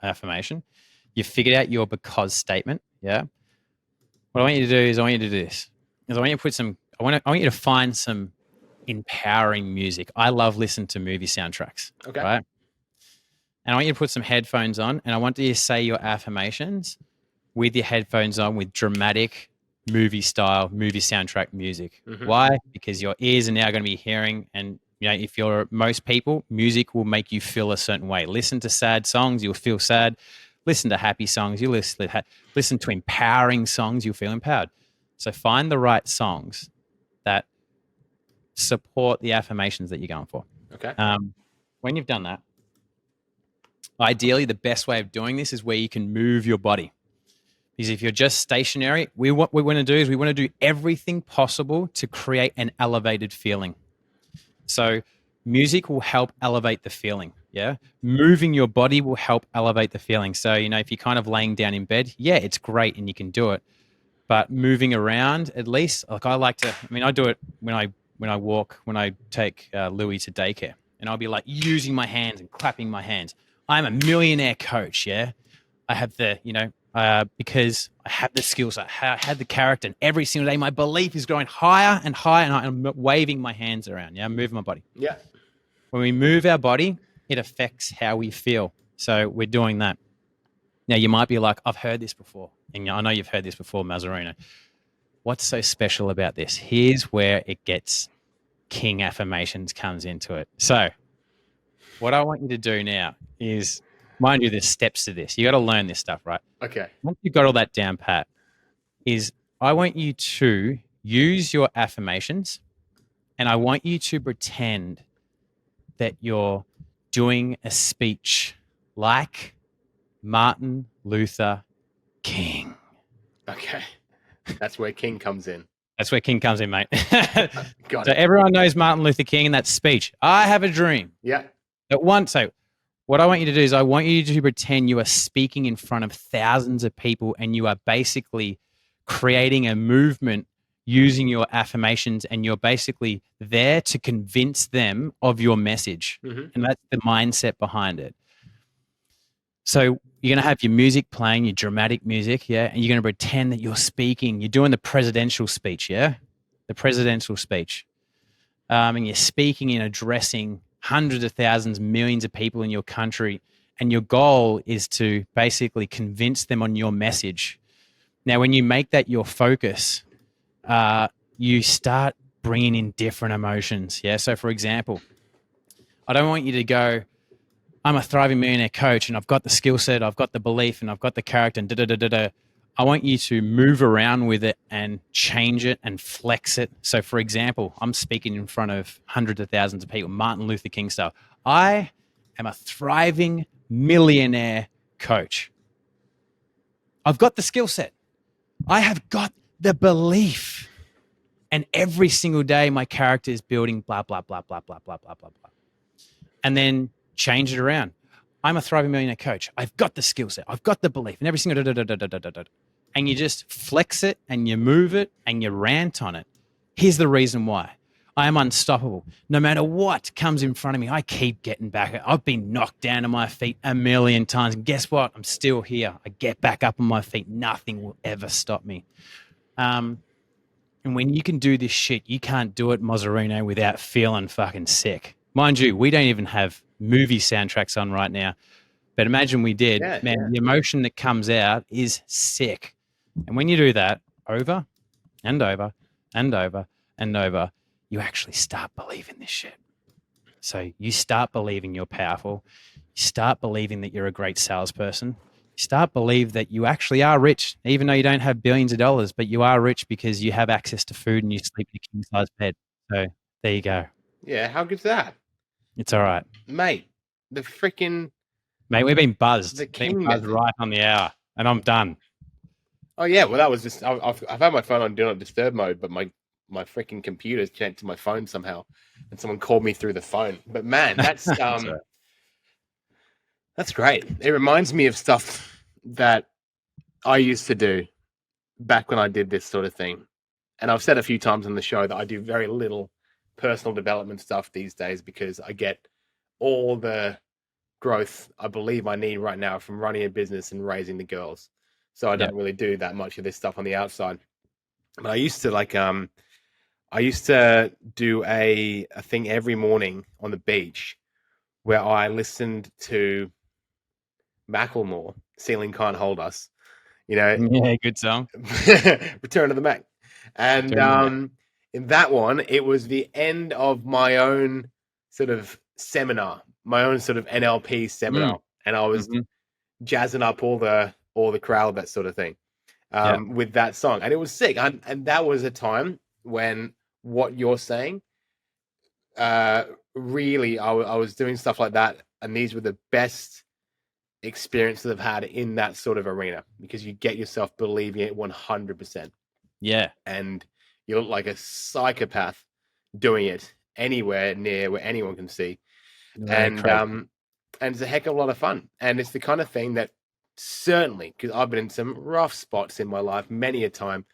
affirmation, you've figured out your because statement. Yeah. What I want you to do is I want you to do this. Is I want you to put I want you to find some empowering music. I love listening to movie soundtracks. Okay. Right. And I want you to put some headphones on, and I want you to say your affirmations with your headphones on with dramatic movie style, movie soundtrack music. Mm-hmm. Why? Because your ears are now going to be hearing, and if you're most people, music will make you feel a certain way. Listen to sad songs, you'll feel sad. Listen to happy songs, you listen to empowering songs, you'll feel empowered. So find the right songs that support the affirmations that you're going for. Okay. When you've done that, ideally, the best way of doing this is where you can move your body. Because if you're just stationary, what we want to do is we want to do everything possible to create an elevated feeling. So music will help elevate the feeling. Yeah. Moving your body will help elevate the feeling. So, if you're kind of laying down in bed, yeah, it's great and you can do it. But moving around, at least, like I do it when I walk, when I take Louis to daycare, and I'll be like using my hands and clapping my hands. I'm a millionaire coach. Yeah. I have because I have the skills, I have the character, and every single day my belief is growing higher and higher, and I'm waving my hands around. Yeah. I'm moving my body. Yeah. When we move our body, it affects how we feel. So we're doing that. Now you might be like, I've heard this before. And I know you've heard this before, Mazzarino. What's so special about this? Here's where it gets King affirmations comes into it. So what I want you to do now is, mind you, there's steps to this. You got to learn this stuff, right? Okay. Once you've got all that down pat, I want you to use your affirmations, and I want you to pretend that you're doing a speech like Martin Luther King. Okay. That's where King comes in. That's where King comes in, mate. Got So it. everyone knows Martin Luther King in that speech. I have a dream. Yeah. So what I want you to do is I want you to pretend you are speaking in front of thousands of people, and you are basically creating a movement using your affirmations, and you're basically there to convince them of your message. Mm-hmm. And that's the mindset behind it. So you're going to have your music playing, your dramatic music, yeah? And you're going to pretend that you're speaking. You're doing the presidential speech, yeah? The presidential speech. And you're speaking and addressing hundreds of thousands, millions of people in your country. And your goal is to basically convince them on your message. Now, when you make that your focus, you start bringing in different emotions, yeah? So, for example, I don't want you to go, I'm a thriving millionaire coach and I've got the skill set, I've got the belief, and I've got the character, and da-da-da-da-da. I want you to move around with it and change it and flex it. So, for example, I'm speaking in front of hundreds of thousands of people, Martin Luther King style. I am a thriving millionaire coach. I've got the skill set. I have got the belief. And every single day, my character is building blah, blah, blah, blah, blah, blah, blah, blah, blah. And then change it around. I'm a thriving millionaire coach. I've got the skill set. I've got the belief. And every single and you just flex it and you move it and you rant on it. Here's the reason why. I am unstoppable. No matter what comes in front of me, I keep getting back. I've been knocked down to my feet a million times. And guess what? I'm still here. I get back up on my feet. Nothing will ever stop me. And when you can do this shit, you can't do it, Mozzarino, without feeling fucking sick. Mind you, we don't even have movie soundtracks on right now. But imagine we did. Yeah, Man, yeah. the emotion that comes out is sick. And when you do that over and over and over and over, you actually start believing this shit. So you start believing you're powerful. You start believing that you're a great salesperson. You start believe that you actually are rich, even though you don't have billions of dollars, but you are rich because you have access to food and you sleep in a king-size bed. So there you go. Yeah, how good's that? It's all right. Mate, the freaking... Mate, we've been buzzed. The Been king buzzed method. right on the hour, and I'm done. Oh, yeah, well, that was just... I've had my phone on Do Not Disturb mode, but my freaking computer's connected to my phone somehow, and someone called me through the phone. But, man, that's... That's great. It reminds me of stuff that I used to do back when I did this sort of thing. And I've said a few times on the show that I do very little personal development stuff these days because I get all the growth I believe I need right now from running a business and raising the girls. So I don't really do that much of this stuff on the outside. But I used to do a thing every morning on the beach where I listened to Macklemore, Ceiling Can't Hold Us, Yeah, good song. Return of the Mac. And in that one, it was the end of my own sort of seminar, my own sort of NLP seminar. And I was jazzing up all the crowd, that sort of thing, with that song. And it was sick. And that was a time when what you're saying, really, I was doing stuff like that. And these were the best experiences I've had in that sort of arena because you get yourself believing it 100%. Yeah. And you look like a psychopath doing it anywhere near where anyone can see. And it's a heck of a lot of fun. And it's the kind of thing that certainly, because I've been in some rough spots in my life many a time,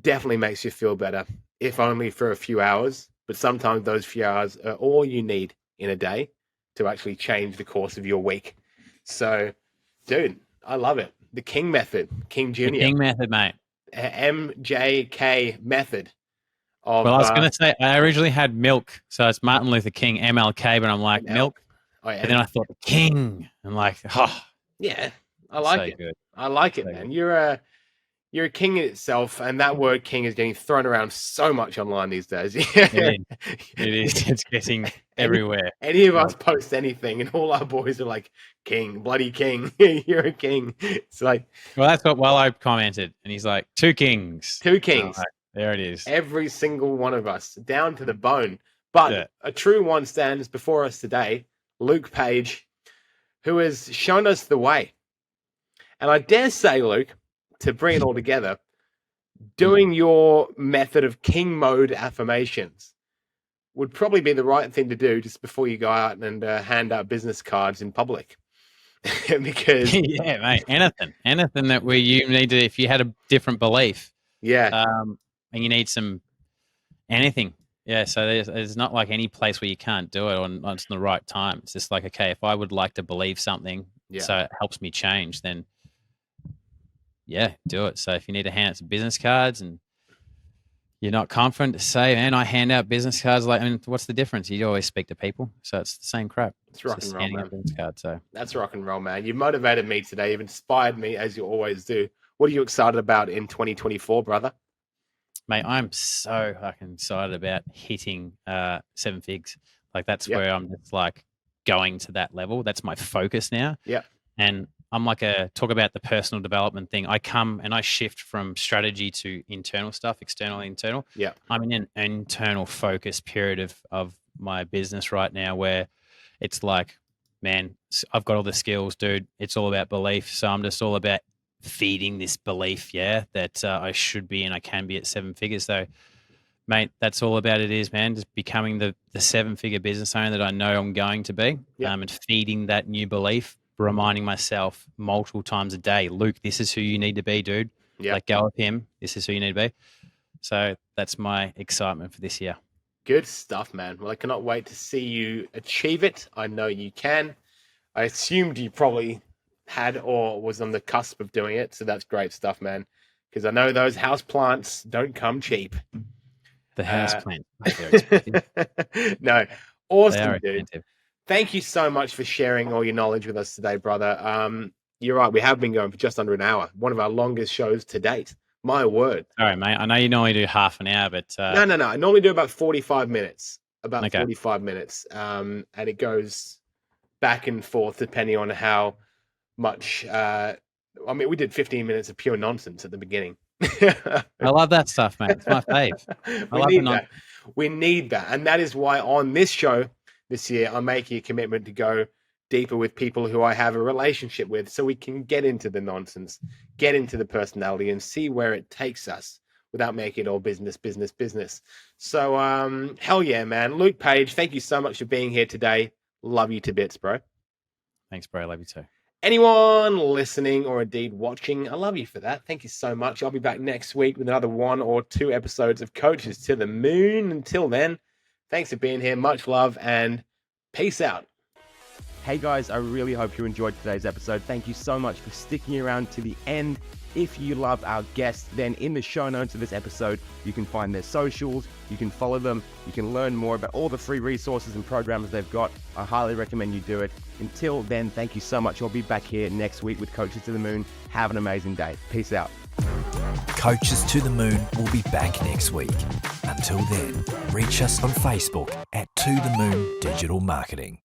definitely makes you feel better, if only for a few hours. But sometimes those few hours are all you need in a day to actually change the course of your week. So, dude, I love it. The King method, King Jr. The King method, mate. MJK method. Well, I was going to say, I originally had milk. So it's Martin Luther King, MLK, but I'm like, milk. And then I thought, the King. I'm like, yeah, I like it. Good. I like it, man. Good. You're a king in itself, and that word king is getting thrown around so much online these days. It is. It's getting everywhere. Any of us post anything, and all our boys are like, king, bloody king. You're a king. It's like... Well, that's what I commented, and he's like, 2 kings. 2 kings. Like, there it is. Every single one of us, down to the bone. But a true one stands before us today, Luke Page, who has shown us the way. And I dare say, Luke, to bring it all together, doing your method of king mode affirmations would probably be the right thing to do just before you go out and hand out business cards in public. Because yeah, mate, anything that you need to, if you had a different belief, and you need anything. Yeah, so there's not like any place where you can't do it on the right time. It's just like, okay, if I would like to believe something, so it helps me change, then do it. So if you need to hand out some business cards and you're not confident to say, man, I hand out business cards, what's the difference? You always speak to people, so it's the same crap. It's rock and roll, man. Business card, so that's rock and roll, man. You motivated me today. You've inspired me, as you always do. What are you excited about in 2024, brother? Mate, I'm so fucking excited about hitting 7 figs. Like that's where I'm just like going to that level. That's my focus now. Yeah. And I'm like talk about the personal development thing. I come and I shift from strategy to internal stuff, external, internal. Yeah. I'm in an internal focus period of my business right now where it's like, man, I've got all the skills, dude. It's all about belief. So I'm just all about feeding this belief, that I should be and I can be at 7 figures. So, mate, that's all about it is, man. Just becoming the 7-figure business owner that I know I'm going to be, and feeding that new belief reminding myself multiple times a day, Luke, this is who you need to be, dude. Yeah. Let go of him. This is who you need to be. So that's my excitement for this year. Good stuff, man. Well, I cannot wait to see you achieve it. I know you can. I assumed you probably had or was on the cusp of doing it. So that's great stuff, man. Because I know those house plants don't come cheap. The house plant. They're expensive. No. They Awesome, are dude. expensive. Thank you so much for sharing all your knowledge with us today, brother. You're right. We have been going for just under an hour. One of our longest shows to date. My word. All right, mate. I know you normally do half an hour, but No. I normally do about 45 minutes. Okay. 45 minutes. And it goes back and forth depending on how much. I mean, we did 15 minutes of pure nonsense at the beginning. I love that stuff, mate. It's my fave. We need that. And that is why on this show this year, I'm making a commitment to go deeper with people who I have a relationship with so we can get into the nonsense, get into the personality and see where it takes us without making it all business. So, hell yeah, man. Luke Page, thank you so much for being here today. Love you to bits, bro. Thanks, bro. Love you too. Anyone listening or indeed watching, I love you for that. Thank you so much. I'll be back next week with another 1 or 2 episodes of Coaches to the Moon. Until then, thanks for being here. Much love and peace out. Hey guys, I really hope you enjoyed today's episode. Thank you so much for sticking around to the end. If you love our guests, then in the show notes of this episode, you can find their socials, you can follow them, you can learn more about all the free resources and programs they've got. I highly recommend you do it. Until then, thank you so much. I'll be back here next week with Coaches to the Moon. Have an amazing day. Peace out. Coaches to the Moon will be back next week. Until then, reach us on Facebook at To The Moon Digital Marketing.